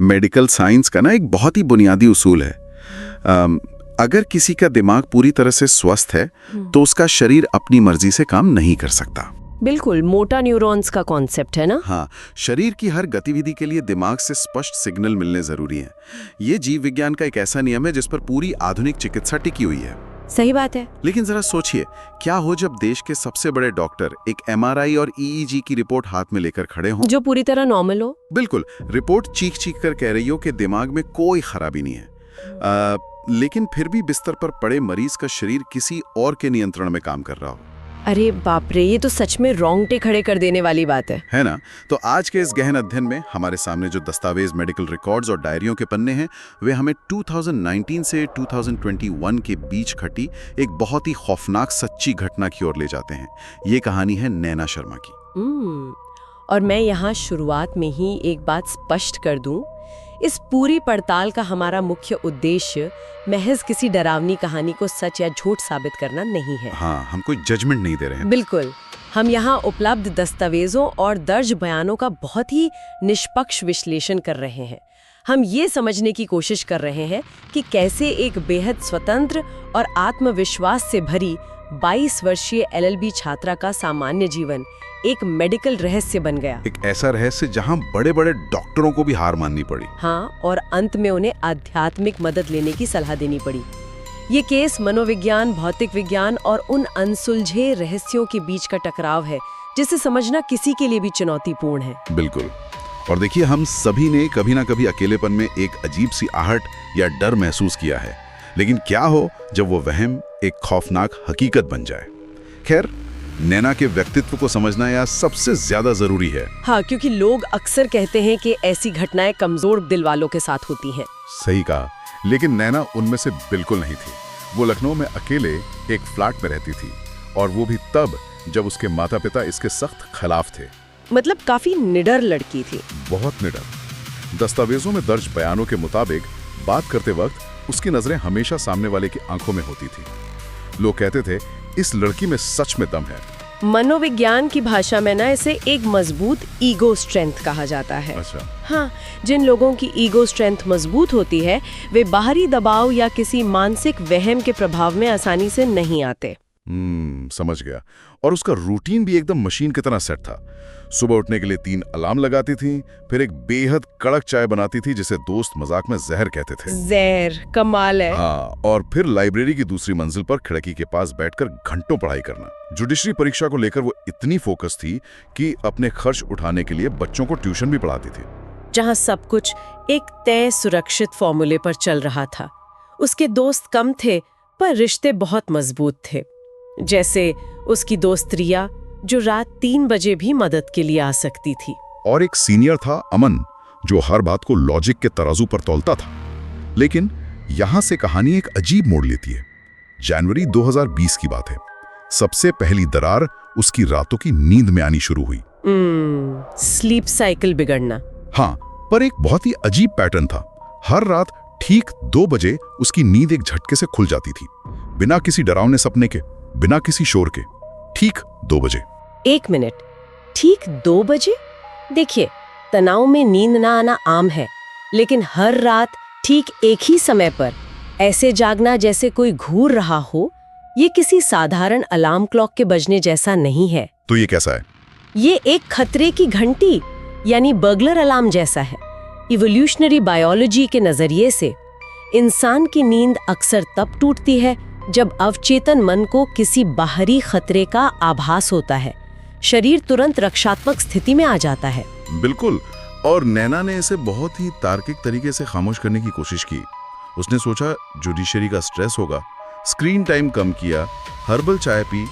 Medical science का ना एक बहुत ही बुनियादी उसूल है। अगर किसी का दिमाग पूरी तरह से स्वस्थ है तो उसका शरीर अपनी मर्जी से काम नहीं कर सकता। बिल्कुल, मोटा न्यूरॉन्स का कॉन्सेप्ट है ना। हाँ, शरीर की हर गतिविधि के लिए दिमाग से स्पष्ट सिग्नल मिलने जरूरी है। ये जीव विज्ञान का एक ऐसा नियम है जिस पर पूरी आधुनिक चिकित्सा टिकी हुई है। सही बात है। लेकिन जरा सोचिए, क्या हो जब देश के सबसे बड़े डॉक्टर एक MRI और EEG की रिपोर्ट हाथ में लेकर खड़े हों, जो पूरी तरह नॉर्मल हो। बिल्कुल, रिपोर्ट चीख चीख कर कह रही हो कि दिमाग में कोई खराबी नहीं है, लेकिन फिर भी बिस्तर पर पड़े मरीज का शरीर किसी और के नियंत्रण में काम कर रहा हो। अरे बाप रे, ये तो सच में रोंगटे खड़े कर देने वाली बात है ना? तो आज के इस गहन अध्ययन में हमारे सामने जो दस्तावेज, मेडिकल रिकॉर्ड्स और डायरियों के पन्ने हैं, वे हमें 2019 से 2021 के बीच घटी एक बहुत ही खौफनाक सच्ची घटना की ओर ले जाते हैं। ये कहानी है नैना शर्मा की। और मैं यहाँ शुरुआत में ही एक बात स्पष्ट कर दूं, इस पूरी पड़ताल का हमारा मुख्य उद्देश्य महज किसी डरावनी कहानी को सच या झूठ साबित करना नहीं है। हाँ, हम कोई जजमेंट नहीं दे रहे हैं। बिल्कुल, हम यहाँ उपलब्ध दस्तावेजों और दर्ज बयानों का बहुत ही निष्पक्ष विश्लेषण कर रहे हैं। हम ये समझने की कोशिश कर रहे हैं कि कैसे एक बेहद स्वतंत्र और आत्मविश्वास से भरी 22 वर्षीय LLB छात्रा का सामान्य जीवन एक मेडिकल रहस्य बन गया। एक ऐसा रहस्य जहां बड़े बड़े डॉक्टरों को भी हार माननी पड़ी। हाँ, और अंत में उन्हें आध्यात्मिक मदद लेने की सलाह देनी पड़ी। ये केस मनोविज्ञान, भौतिक विज्ञान और उन अनसुलझे रहस्यों के बीच का टकराव है जिसे समझना किसी के लिए भी चुनौतीपूर्ण है। बिल्कुल। और देखिए, हम सभी ने कभी ना कभी अकेलेपन में एक अजीब सी आहट या डर महसूस किया है। लेकिन क्या हो जब वो वहम एक खौफनाक हकीकत बन जाए? खैर, नैना के व्यक्तित्व को समझना यह सबसे ज्यादा जरूरी है। हाँ, क्योंकि लोग अक्सर कहते हैं कि ऐसी घटनाएं कमजोर दिल वालों के साथ होती हैं। सही कहा, लेकिन नैना उनमें से बिल्कुल नहीं थी। वो लखनऊ में अकेले एक फ्लैट में रहती थी, और वो भी तब जब उसके माता पिता इसके सख्त खिलाफ थे। मतलब काफी निडर लड़की थी। बहुत निडर। दस्तावेजों में दर्ज बयानों के मुताबिक बात करते वक्त उसकी नजरें हमेशा सामने वाले की आंखों में होती थी। लोग कहते थे, इस लड़की में सच में दम है। मनोविज्ञान की भाषा में ना इसे एक मजबूत ईगो स्ट्रेंथ कहा जाता है। अच्छा। हाँ, जिन लोगों की ईगो स्ट्रेंथ मजबूत होती है वे बाहरी दबाव या किसी मानसिक वहम के प्रभाव में आसानी से नहीं आते। समझ गया। और उसका रूटीन भी एकदम मशीन की तरह सेट था। सुबह उठने के लिए 3 अलार्म लगाती थी, फिर एक बेहद कड़क चाय बनाती थी जिसे दोस्त मजाक में जहर कहते थे। जहर, कमाल है। हाँ, और फिर लाइब्रेरी की दूसरी मंजिल पर खिड़की के पास बैठकर घंटों पढ़ाई करना। जुडिशरी परीक्षा को लेकर वो इतनी फोकस थी कि अपने खर्च उठाने के लिए बच्चों को ट्यूशन भी पढ़ाती थी। जहाँ सब कुछ एक तय सुरक्षित फॉर्मूले पर चल रहा था। उसके दोस्त कम थे पर रिश्ते बहुत मजबूत थे। जैसे उसकी दोस्त रिया, जो रात 3 बजे भी मदद के लिए आ सकती थी। और एक सीनियर था अमन, जो हर बात को लॉजिक के तराजू पर तौलता था। लेकिन यहां से कहानी एक अजीब मोड़ लेती है। जनवरी 2020 की बात है। सबसे पहली दरार उसकी रातों की नींद में आनी शुरू हुई। स्लीप साइकिल बिगड़ना। हाँ, पर एक बहुत ही अजीब पैटर्न था। हर रात ठीक 2 बजे उसकी नींद एक झटके से खुल जाती थी, बिना किसी डरावने सपने के, बिना किसी शोर के। ठीक 2 बजे। 1 मिनट, ठीक 2 बजे? देखिए, तनाव में नींद ना आना आम है, लेकिन हर रात ठीक एक ही समय पर ऐसे जागना जैसे कोई घूर रहा हो, ये किसी साधारण अलार्म क्लॉक के बजने जैसा नहीं है। तो ये कैसा है? ये एक खतरे की घंटी यानी बर्गलर अलार्म जैसा है। इवोल्यूशनरी बायोलॉजी के नजरिए से इंसान की नींद अक्सर तब टूटती है जब अवचेतन मन को किसी बाहरी खतरे का आभास होता है। शरीर तुरंत रक्षात्मक स्थिति में आ जाता है। बिल्कुल। और नैना ने इसे बहुत ही तार्किक तरीके से खामोश करने की कोशिश की। उसने सोचा जुडिशरी का स्ट्रेस होगा, स्क्रीन टाइम कम किया, हर्बल चाय पी।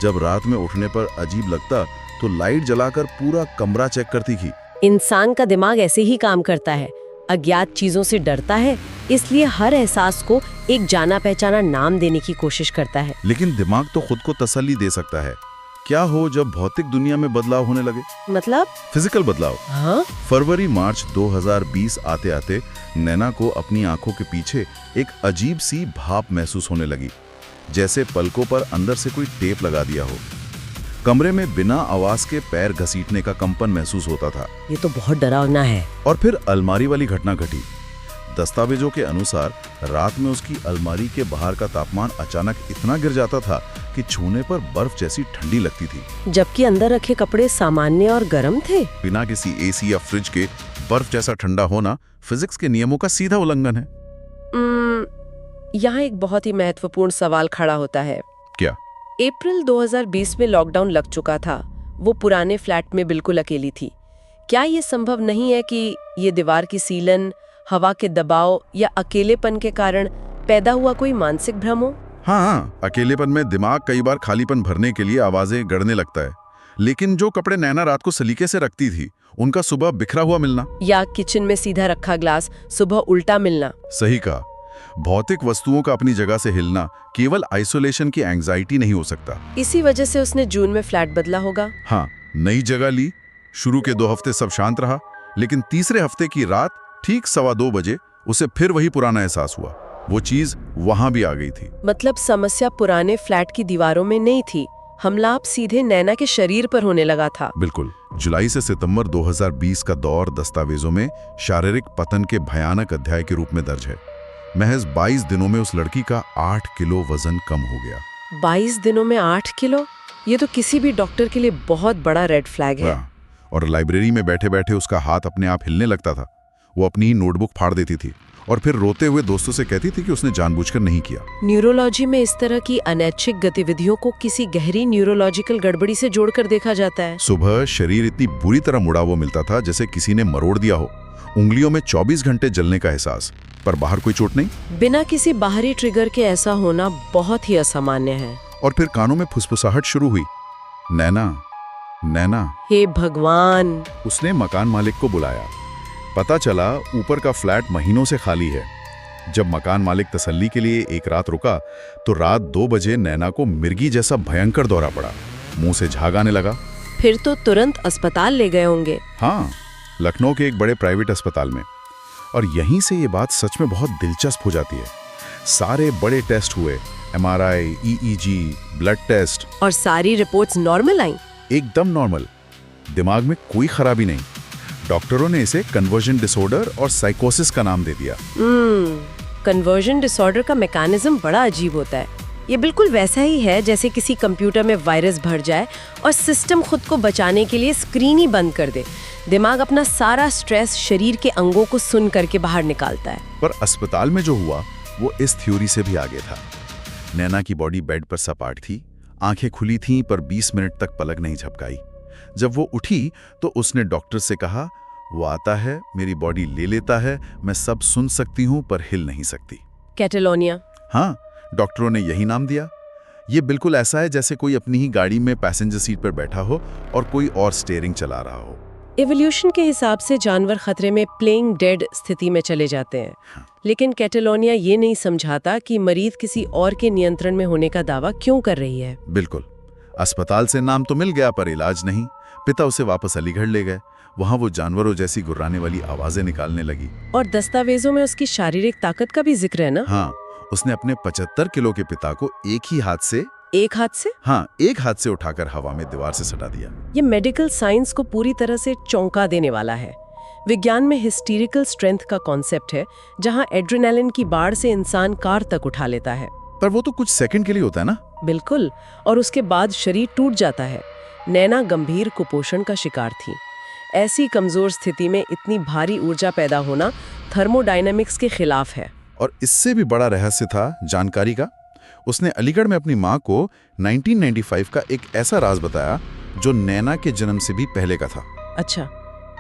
जब रात में उठने पर अजीब लगता तो लाइट जलाकर पूरा कमरा चेक करती थी। इंसान का दिमाग ऐसे ही काम करता है। अज्ञात चीजों से डरता है, इसलिए हर एहसास को एक जाना पहचाना नाम देने की कोशिश करता है। लेकिन दिमाग तो खुद को तसल्ली दे सकता है। क्या हो जब भौतिक दुनिया में बदलाव होने लगे? मतलब? फिजिकल बदलाव। हाँ? फरवरी मार्च 2020 आते आते नैना को अपनी आंखों के पीछे एक अजीब सी भाप महसूस होने लगी, जैसे पलकों पर अंदर से कोई टेप लगा दिया हो। कमरे में बिना आवाज के पैर घसीटने का कंपन महसूस होता था। ये तो बहुत डरावना है। और फिर अलमारी वाली घटना घटी। दस्तावेजों के अनुसार रात में उसकी अलमारी के बाहर का तापमान अचानक इतना गिर जाता था कि छूने पर बर्फ जैसी ठंडी लगती थी, जबकि अंदर रखे कपड़े सामान्य और गर्म थे। बिना किसी एसी या फ्रिज के बर्फ जैसा ठंडा होना फिजिक्स के नियमों का सीधा उल्लंघन है। यहाँ एक बहुत ही महत्वपूर्ण सवाल खड़ा होता है। क्या? अप्रैल 2020 में लॉकडाउन लग चुका था। वो पुराने फ्लैट में बिल्कुल अकेली थी। क्या ये संभव नहीं है कि ये दीवार की सीलन, हवा के दबाव या अकेलेपन के कारण पैदा हुआ कोई मानसिक भ्रम हो? हाँ, अकेलेपन में दिमाग कई बार खालीपन भरने के लिए आवाजें गढ़ने लगता है। लेकिन जो कपड़े नैना रात को सलीके से रखती थी, उनका सुबह बिखरा हुआ मिलना, या किचन में सीधा रखा ग्लास सुबह उल्टा मिलना। सही कहा। भौतिक वस्तुओं का अपनी जगह से हिलना केवल आइसोलेशन की एंजाइटी नहीं हो सकता। इसी वजह से उसने जून में फ्लैट बदला होगा। हाँ, नई जगह ली। शुरू के 2 हफ्ते सब शांत रहा, लेकिन तीसरे हफ्ते की रात ठीक 2:15 बजे उसे फिर वही पुराना एहसास हुआ। वो चीज वहां भी आ गई थी। मतलब समस्या पुराने फ्लैट की दीवारों में नहीं थी, हमला अब सीधे नैना के शरीर पर होने लगा था। बिल्कुल। जुलाई से सितंबर 2020 का दौर दस्तावेजों में शारीरिक पतन के भयानक अध्याय के रूप में दर्ज है। महज 22 दिनों में उस लड़की का 8 किलो वजन कम हो गया। 22 दिनों में 8 किलो? ये तो किसी भी डॉक्टर के लिए बहुत बड़ा रेड फ्लैग है। और लाइब्रेरी में बैठे बैठे उसका हाथ अपने आप हिलने लगता था। वो अपनी ही नोटबुक फाड़ देती थी और फिर रोते हुए दोस्तों से कहती थी कि उसने जानबूझकर नहीं किया। न्यूरोलॉजी में इस तरह की अनैच्छिक गतिविधियों को किसी गहरी न्यूरोलॉजिकल गड़बड़ी से जोड़कर देखा जाता है। सुबह शरीर इतनी बुरी तरह मुड़ा हुआ मिलता था जैसे किसी ने मरोड़ दिया हो। उंगलियों में 24 घंटे जलने का एहसास, पर बाहर कोई चोट नहीं। बिना किसी बाहरी ट्रिगर के ऐसा होना बहुत ही असामान्य है। और फिर कानों में फुसफुसाहट शुरू हुई, नैना, नैना। हे भगवान! उसने मकान मालिक को बुलाया। पता चला ऊपर का फ्लैट महीनों से खाली है। जब मकान मालिक तसल्ली के लिए एक रात रुका तो रात 2 बजे नैना को मिर्गी जैसा भयंकर दौरा पड़ा। मुंह से झाग आने लगा। फिर तो तुरंत अस्पताल ले गए होंगे। हाँ, लखनऊ के एक बड़े प्राइवेट अस्पताल में। और यहीं से ये बात सच में बहुत दिलचस्प हो जाती है। सारे बड़े टेस्ट हुए, MRI, EEG, ब्लड टेस्ट, और सारी रिपोर्ट्स नॉर्मल आई। एकदम नॉर्मल। दिमाग में कोई खराबी नहीं। डॉक्टरों ने इसे कन्वर्जन डिसऑर्डर और साइकोसिस का नाम दे दिया। कन्वर्जन डिसऑर्डर का मैकेनिज्म बड़ा अजीब होता है। ये बिल्कुल वैसा ही है जैसे किसी कंप्यूटर में वायरस भर जाए और सिस्टम खुद को बचाने के लिए स्क्रीन ही बंद कर दे। दिमाग अपना सारा स्ट्रेस शरीर के अंगों को सुन करके बाहर निकालता है। पर अस्पताल में जो हुआ वो इस थ्योरी से भी आगे था। नैना की बॉडी बेड पर सपाट थी, आंखें खुली थीं पर 20 मिनट तक पलक नहीं झपकाई। जब वो उठी तो उसने डॉक्टर से कहा, वो आता है, मेरी बॉडी ले लेता है, मैं सब सुन सकती हूँ पर हिल नहीं सकती। कैटेलोनिया। हाँ, डॉक्टरों ने यही नाम दिया। ये बिल्कुल ऐसा है जैसे कोई अपनी ही गाड़ी में पैसेंजर सीट पर बैठा हो और कोई और स्टीयरिंग चला रहा हो। एवोल्यूशन के हिसाब से जानवर खतरे में प्लेइंग डेड स्थिति में चले जाते हैं। लेकिन कैटेलोनिया ये नहीं समझाता कि मरीज किसी और के नियंत्रण में होने का दावा क्यों कर रही है। बिल्कुल। अस्पताल से नाम तो मिल गया पर इलाज नहीं। पिता उसे वापस अलीगढ़ ले गए। वहाँ वो जानवरों जैसी गुर्राने वाली आवाजें निकालने लगी। और दस्तावेजों में उसकी शारीरिक ताकत का भी जिक्र है ना? हाँ, उसने अपने 75 किलो के पिता को एक हाथ से हाँ, एक हाथ से उठाकर हवा में दीवार से सटा दिया। ये मेडिकल साइंस को पूरी तरह से चौंका देने वाला है। विज्ञान में हिस्टीरिकल स्ट्रेंथ का कॉन्सेप्ट है, जहां एड्रेनालिन की बाढ़ से इंसान कार तक उठा लेता है। पर वो तो कुछ सेकंड के लिए होता है ना? बिल्कुल, और उसके बाद शरीर टूट जाता है। नैना गंभीर कुपोषण का शिकार थी। ऐसी कमजोर स्थिति में इतनी भारी ऊर्जा पैदा होना थर्मोडायनेमिक्स के खिलाफ है। और इससे भी बड़ा रहस्य था जानकारी का। उसने अलीगढ़ में अपनी माँ को 1995 का एक ऐसा राज बताया जो नैना के जन्म से भी पहले का था। अच्छा,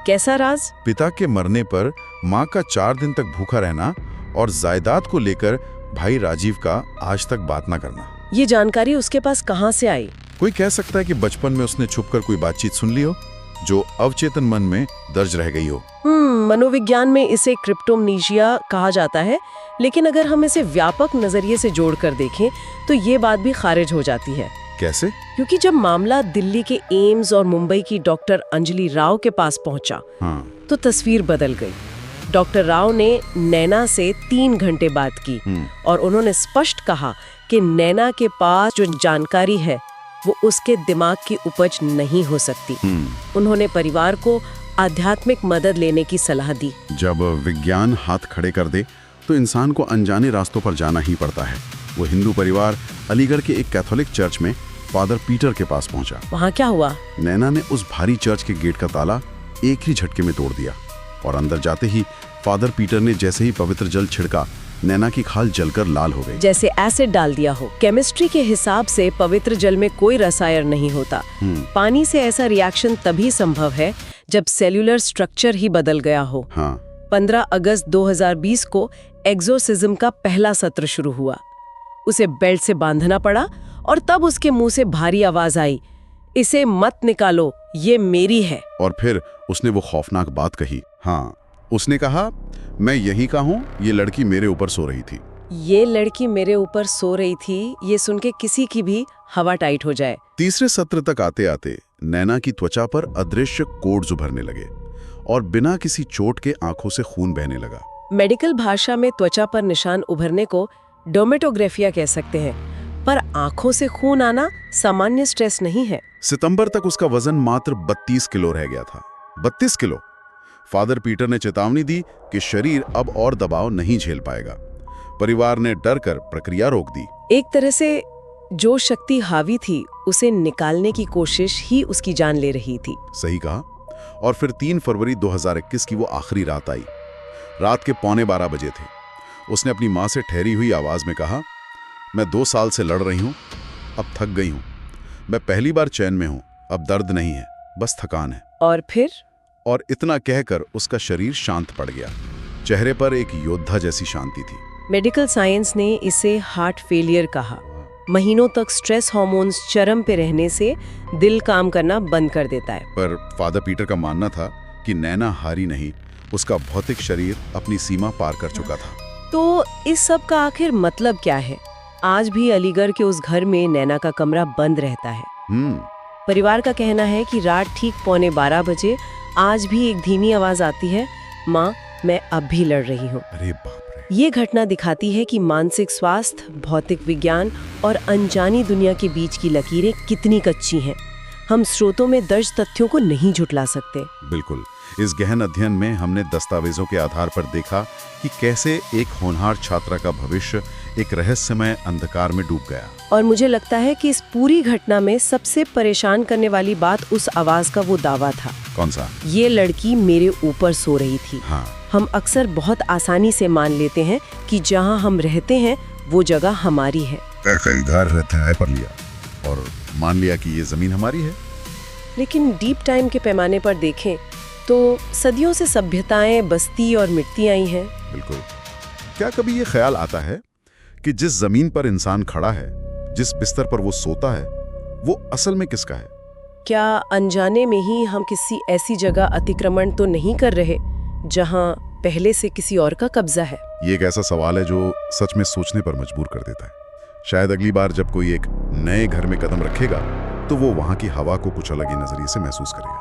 कैसा राज? पिता के मरने पर माँ का 4 दिन तक भूखा रहना और जायदाद को लेकर भाई राजीव का आज तक बात ना करना। ये जानकारी उसके पास कहाँ से आई? कोई कह सकता है कि बचपन में उसने छुपकर कोई बातचीत सुन ली हो जो अवचेतन मन में दर्ज रह गई हो। मनोविज्ञान में इसे क्रिप्टोमनीशिया कहा जाता है, लेकिन अगर हम इसे व्यापक नजरिए से जोड़कर देखें तो ये बात भी खारिज हो जाती है। कैसे? क्योंकि जब मामला दिल्ली के एम्स और मुंबई की डॉक्टर अंजलि राव के पास पहुंचा, तो तस्वीर बदल गई। डॉक्टर राव ने नैना से 3 घंटे बात की और उन्होंने स्पष्ट कहा कि नैना के पास जो जानकारी है वो उसके दिमाग की उपज नहीं हो सकती। उन्होंने परिवार को आध्यात्मिक मदद लेने की सलाह दी। जब विज्ञान हाथ खड़े कर दे तो इंसान को अनजाने रास्तों पर जाना ही पड़ता है। वो हिंदू परिवार अलीगढ़ के एक कैथोलिक चर्च में फादर पीटर के पास पहुंचा। वहाँ क्या हुआ? नैना ने उस भारी चर्च के गेट का ताला एक ही झटके में तोड़ दिया और अंदर जाते ही फादर पीटर ने जैसे ही पवित्र जल छिड़का, नैना की खाल जलकर लाल हो गई। जैसे एसिड डाल दिया हो। केमिस्ट्री के हिसाब से पवित्र जल में कोई रसायन नहीं होता। पानी से ऐसा रिएक्शन तभी संभव है जब सेल्यूलर स्ट्रक्चर ही बदल गया हो। 15 अगस्त 2020 को एक्सोर्सिज्म का पहला सत्र शुरू हुआ। उसे बेल्ट से बांधना पड़ा और तब उसके मुंह से भारी आवाज आई, इसे मत निकालो, ये मेरी है। और फिर उसने वो खौफनाक बात कही। उसने कहा, मैं यहीं का हूँ, ये लड़की मेरे ऊपर सो रही थी। ये लड़की मेरे ऊपर सो रही थी, ये सुन के किसी की भी हवा टाइट हो जाए। तीसरे सत्र तक आते आते नैना की त्वचा पर अदृश्य कोड्स उभरने लगे और बिना किसी चोट के आंखों से खून बहने लगा। मेडिकल भाषा में त्वचा पर निशान उभरने को डर्मेटोग्राफिया कह सकते हैं, पर आंखों से खून आना सामान्य स्ट्रेस नहीं है। सितंबर तक उसका वजन मात्र 32 किलो रह गया था। 32 किलो। फादर पीटर ने चेतावनी दी कि शरीर अब और दबाव नहीं झेल पाएगा। परिवार ने डर कर प्रक्रिया रोक दी। एक तरह से जो शक्ति हावी थी उसे निकालने की कोशिश ही उसकी जान ले रही थी। सही कहा। और फिर 3 फरवरी 2021 की वो आखिरी रात आई। रात के 11:15 बजे थे। उसने अपनी माँ से ठहरी हुई आवाज में कहा, मैं 2 साल से लड़ रही हूँ, अब थक गई हूँ। मैं पहली बार चैन में हूँ, अब दर्द नहीं है, बस थकान है। और फिर? और इतना कहकर उसका शरीर शांत पड़ गया। चेहरे पर एक योद्धा जैसी शांति थी। मेडिकल साइंस ने इसे हार्ट फेलियर कहा। महीनों तक स्ट्रेस हार्मोन्स चरम पे रहने से दिल काम करना बंद कर देता है। पर फादर पीटर का मानना था कि नैना हारी नहीं, उसका भौतिक शरीर अपनी सीमा पार कर चुका था। तो इस सब का आखिर मतलब क्या है? आज भी अलीगढ़ के उस घर में नैना का कमरा बंद रहता है। परिवार का कहना है कि रात ठीक 11:15 बजे आज भी एक धीमी आवाज आती है, माँ मैं अब भी लड़ रही हूँ। अरे बाप रे। ये घटना दिखाती है कि मानसिक स्वास्थ्य, भौतिक विज्ञान और अनजानी दुनिया के बीच की लकीरें कितनी कच्ची हैं। हम स्रोतों में दर्ज तथ्यों को नहीं झुठला सकते। बिल्कुल। इस गहन अध्ययन में हमने दस्तावेजों के आधार पर देखा कि कैसे एक होनहार छात्रा का भविष्य एक रहस्यमय अंधकार में डूब गया। और मुझे लगता है कि इस पूरी घटना में सबसे परेशान करने वाली बात उस आवाज का वो दावा था। कौन सा? ये लड़की मेरे ऊपर सो रही थी। हम अक्सर बहुत आसानी से मान लेते हैं कि जहां हम रहते हैं वो जगह हमारी है। घर रहता पर लिया और मान लिया कि ये जमीन हमारी है। लेकिन डीप टाइम के पैमाने पर देखें तो सदियों से सभ्यताएं बस्ती और मिटती आई हैं। बिल्कुल। क्या कभी ये ख्याल आता है कि जिस जमीन पर इंसान खड़ा है, जिस बिस्तर पर वो सोता है, वो असल में किसका है? क्या अनजाने में ही हम किसी ऐसी जगह अतिक्रमण तो नहीं कर रहे जहां पहले से किसी और का कब्जा है? ये एक ऐसा सवाल है जो सच में सोचने पर मजबूर कर देता है। शायद अगली बार जब कोई एक नए घर में कदम रखेगा तो वो वहां की हवा को कुछ अलग ही नजरिए से महसूस करेगा।